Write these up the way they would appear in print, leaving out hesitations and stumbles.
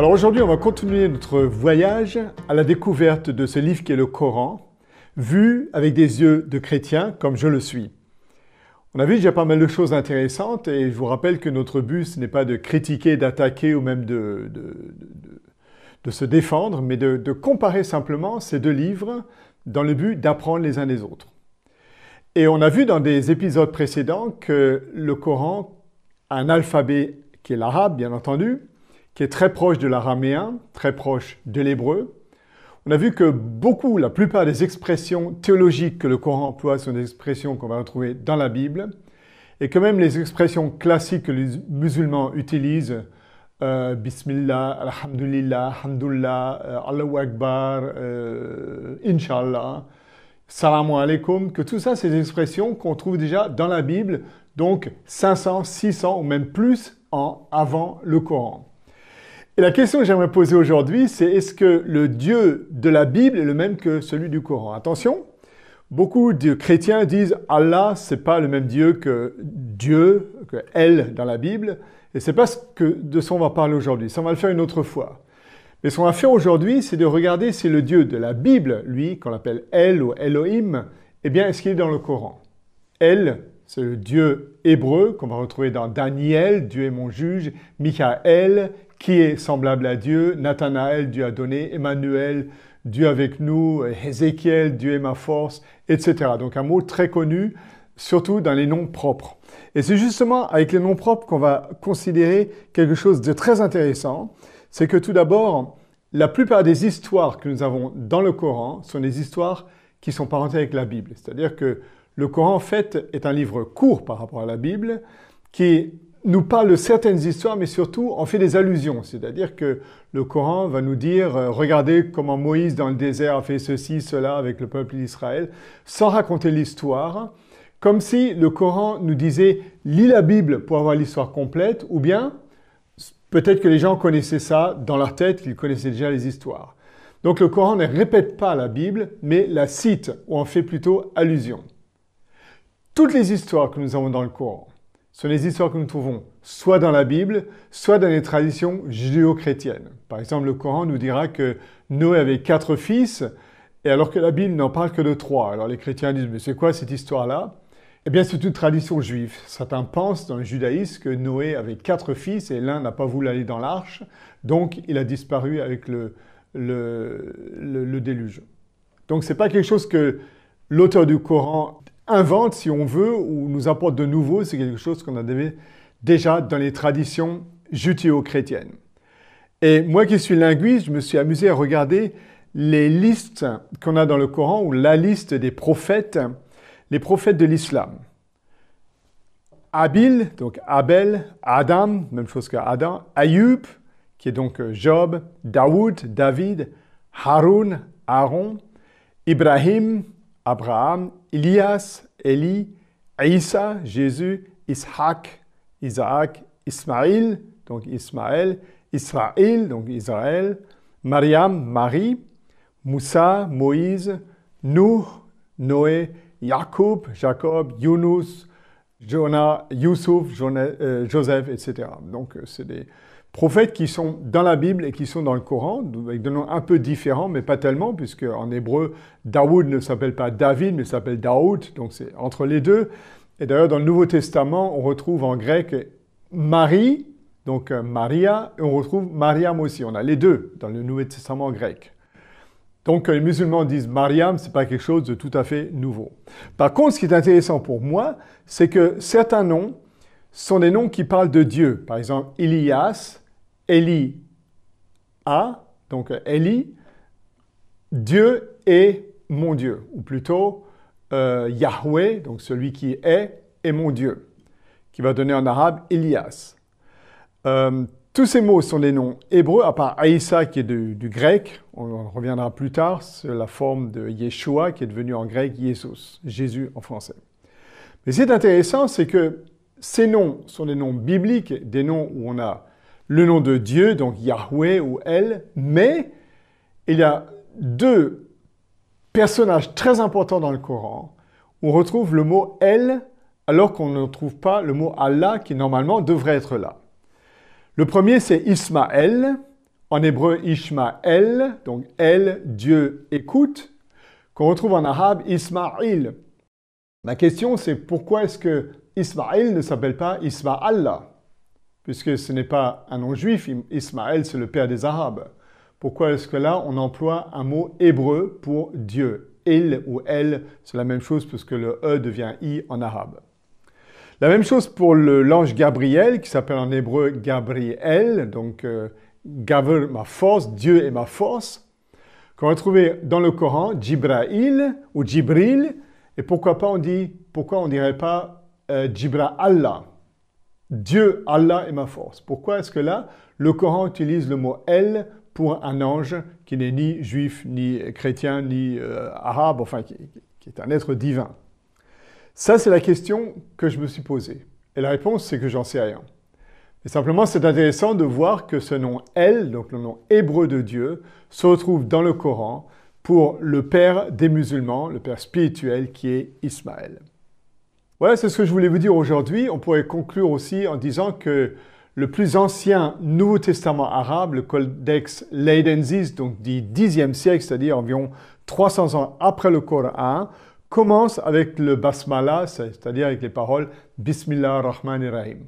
Alors aujourd'hui, on va continuer notre voyage à la découverte de ce livre qui est le Coran, vu avec des yeux de chrétien comme je le suis. On a vu déjà pas mal de choses intéressantes et je vous rappelle que notre but, ce n'est pas de critiquer, d'attaquer ou même de se défendre, mais de comparer simplement ces deux livres dans le but d'apprendre les uns des autres. Et on a vu dans des épisodes précédents que le Coran a un alphabet qui est l'arabe, bien entendu, qui est très proche de l'araméen, très proche de l'hébreu. On a vu que la plupart des expressions théologiques que le Coran emploie sont des expressions qu'on va retrouver dans la Bible, et que même les expressions classiques que les musulmans utilisent, Bismillah, Alhamdulillah, Hamdulillah, Allahu Akbar, Inch'Allah, Salamu alaikum, que tout ça, c'est des expressions qu'on trouve déjà dans la Bible, donc 500, 600 ou même plus avant le Coran. Et la question que j'aimerais poser aujourd'hui, c'est est-ce que le Dieu de la Bible est le même que celui du Coran? Attention, beaucoup de chrétiens disent Allah, c'est pas le même Dieu, que Elle dans la Bible, et c'est pas de ce qu'on va parler aujourd'hui. Ça, on va le faire une autre fois. Mais ce qu'on va faire aujourd'hui, c'est de regarder si le Dieu de la Bible, lui, qu'on appelle El ou Elohim, eh bien, est-ce qu'il est dans le Coran? El, c'est le Dieu hébreu qu'on va retrouver dans Daniel, Dieu est mon juge, Michaël, qui est semblable à Dieu, Nathanaël, Dieu a donné, Emmanuel, Dieu avec nous, Ézéchiel, Dieu est ma force, etc. Donc un mot très connu, surtout dans les noms propres. Et c'est justement avec les noms propres qu'on va considérer quelque chose de très intéressant. C'est que tout d'abord, la plupart des histoires que nous avons dans le Coran sont des histoires qui sont parentées avec la Bible. C'est-à-dire que le Coran, en fait, est un livre court par rapport à la Bible, qui nous parle de certaines histoires, mais surtout en fait des allusions. C'est-à-dire que le Coran va nous dire « Regardez comment Moïse dans le désert a fait ceci, cela avec le peuple d'Israël », sans raconter l'histoire, comme si le Coran nous disait « Lis la Bible pour avoir l'histoire complète » ou bien peut-être que les gens connaissaient ça dans leur tête, qu'ils connaissaient déjà les histoires. Donc le Coran ne répète pas la Bible, mais la cite ou en fait plutôt allusion. Toutes les histoires que nous avons dans le Coran sont les histoires que nous trouvons soit dans la Bible, soit dans les traditions judéo-chrétiennes. Par exemple, le Coran nous dira que Noé avait 4 fils, et alors que la Bible n'en parle que de 3. Alors les chrétiens disent, mais c'est quoi cette histoire-là? Eh bien, c'est une tradition juive. Certains pensent dans le judaïsme que Noé avait 4 fils, et l'un n'a pas voulu aller dans l'arche, donc il a disparu avec le déluge. Donc ce n'est pas quelque chose que l'auteur du Coran invente, si on veut, ou nous apporte de nouveau, c'est quelque chose qu'on a déjà dans les traditions judéo-chrétiennes. Et moi qui suis linguiste, je me suis amusé à regarder les listes qu'on a dans le Coran, ou la liste des prophètes, les prophètes de l'islam. Abil, donc Abel, Adam, même chose qu'Adam, Ayyub, qui est donc Job, Daoud, David, Haroun, Aaron, Ibrahim, Abraham, Elias, Élie, Isa, Jésus, Ishaq, Isaac, Ismaïl, donc Ismaël, Israël, donc Israël, Mariam, Marie, Moussa, Moïse, Nuh, Noé, Jacob, Yunus, Jonah, Youssouf, Joseph, etc. Donc c'est des prophètes qui sont dans la Bible et qui sont dans le Coran, avec des noms un peu différents, mais pas tellement, puisque en hébreu, Daoud ne s'appelle pas David, mais s'appelle Daoud, donc c'est entre les deux. Et d'ailleurs, dans le Nouveau Testament, on retrouve en grec Marie, donc Maria, et on retrouve Mariam aussi. On a les deux dans le Nouveau Testament grec. Donc, quand les musulmans disent Mariam, ce n'est pas quelque chose de tout à fait nouveau. Par contre, ce qui est intéressant pour moi, c'est que certains noms sont des noms qui parlent de Dieu. Par exemple, Elias, Eli, donc Eli, Dieu est mon Dieu, ou plutôt Yahweh, donc celui qui est mon Dieu, qui va donner en arabe Elias. Tous ces mots sont des noms hébreux, à part Aïssa qui est du grec, on en reviendra plus tard, c'est la forme de Yeshua qui est devenu en grec Jésus en français. Mais ce qui est intéressant, c'est que ces noms sont des noms bibliques, des noms où on a le nom de Dieu, donc Yahweh ou El, mais il y a 2 personnages très importants dans le Coran où on retrouve le mot El alors qu'on ne trouve pas le mot Allah qui normalement devrait être là. Le premier, c'est Ismaël, en hébreu Ishmael, donc El, Dieu écoute, qu'on retrouve en arabe Ismaïl. Ma question c'est pourquoi est-ce que Ismaël ne s'appelle pas Isma'Allah? Puisque ce n'est pas un nom juif, Ismaël c'est le père des Arabes. Pourquoi est-ce que là on emploie un mot hébreu pour Dieu? Il ou elle, c'est la même chose puisque le E devient I en arabe. La même chose pour l'ange Gabriel qui s'appelle en hébreu Gabriel, donc Gavr, ma force, Dieu est ma force, qu'on va trouver dans le Coran Jibraïl ou Jibril, et pourquoi on dirait pas Jibra'Allah, Dieu, Allah est ma force. Pourquoi est-ce que là, le Coran utilise le mot El pour un ange qui n'est ni juif, ni chrétien, ni arabe, enfin qui est un être divin? Ça, c'est la question que je me suis posée. Et la réponse, c'est que j'en sais rien. Et simplement, c'est intéressant de voir que ce nom El, donc le nom hébreu de Dieu, se retrouve dans le Coran pour le père des musulmans, le père spirituel qui est Ismaël. Voilà, c'est ce que je voulais vous dire aujourd'hui. On pourrait conclure aussi en disant que le plus ancien Nouveau Testament arabe, le Codex Leidensis, donc du Xe siècle, c'est-à-dire environ 300 ans après le Coran, commence avec le Basmala, c'est-à-dire avec les paroles Bismillah ar-Rahman ar-Rahim.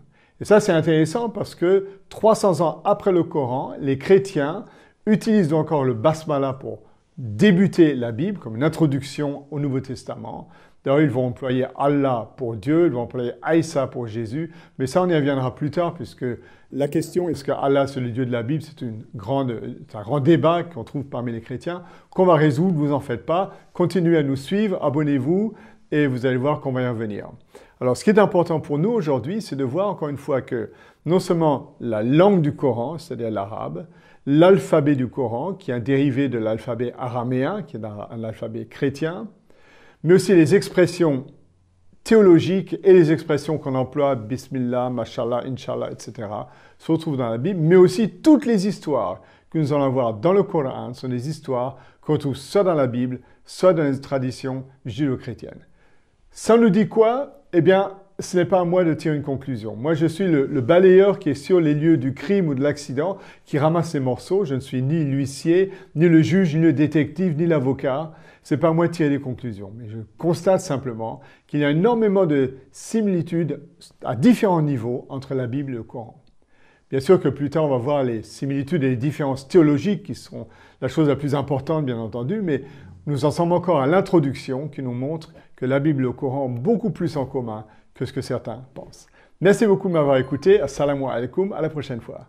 Et ça, c'est intéressant parce que 300 ans après le Coran, les chrétiens utilisent encore le Basmala pour débuter la Bible, comme une introduction au Nouveau Testament. D'ailleurs, ils vont employer Allah pour Dieu, ils vont employer Aïssa pour Jésus, mais ça, on y reviendra plus tard, puisque la question, est-ce que Allah, c'est le Dieu de la Bible, c'est un grand débat qu'on trouve parmi les chrétiens, qu'on va résoudre, vous en faites pas. Continuez à nous suivre, abonnez-vous, et vous allez voir qu'on va y revenir. Alors, ce qui est important pour nous aujourd'hui, c'est de voir encore une fois que non seulement la langue du Coran, c'est-à-dire l'arabe, l'alphabet du Coran, qui est un dérivé de l'alphabet araméen, qui est un alphabet chrétien, mais aussi les expressions théologiques et les expressions qu'on emploie, Bismillah, Mashallah, Inshallah, etc., se retrouvent dans la Bible, mais aussi toutes les histoires que nous allons voir dans le Coran sont des histoires qu'on trouve soit dans la Bible, soit dans les traditions judéo-chrétiennes. Ça nous dit quoi? Eh bien, ce n'est pas à moi de tirer une conclusion. Moi, je suis le balayeur qui est sur les lieux du crime ou de l'accident, qui ramasse les morceaux. Je ne suis ni l'huissier, ni le juge, ni le détective, ni l'avocat. Ce n'est pas à moi de tirer des conclusions. Mais je constate simplement qu'il y a énormément de similitudes à différents niveaux entre la Bible et le Coran. Bien sûr que plus tard, on va voir les similitudes et les différences théologiques qui sont la chose la plus importante, bien entendu, mais nous en sommes encore à l'introduction qui nous montre que la Bible et le Coran ont beaucoup plus en commun que ce que certains pensent. Merci beaucoup de m'avoir écouté. Assalamu alaikum. À la prochaine fois.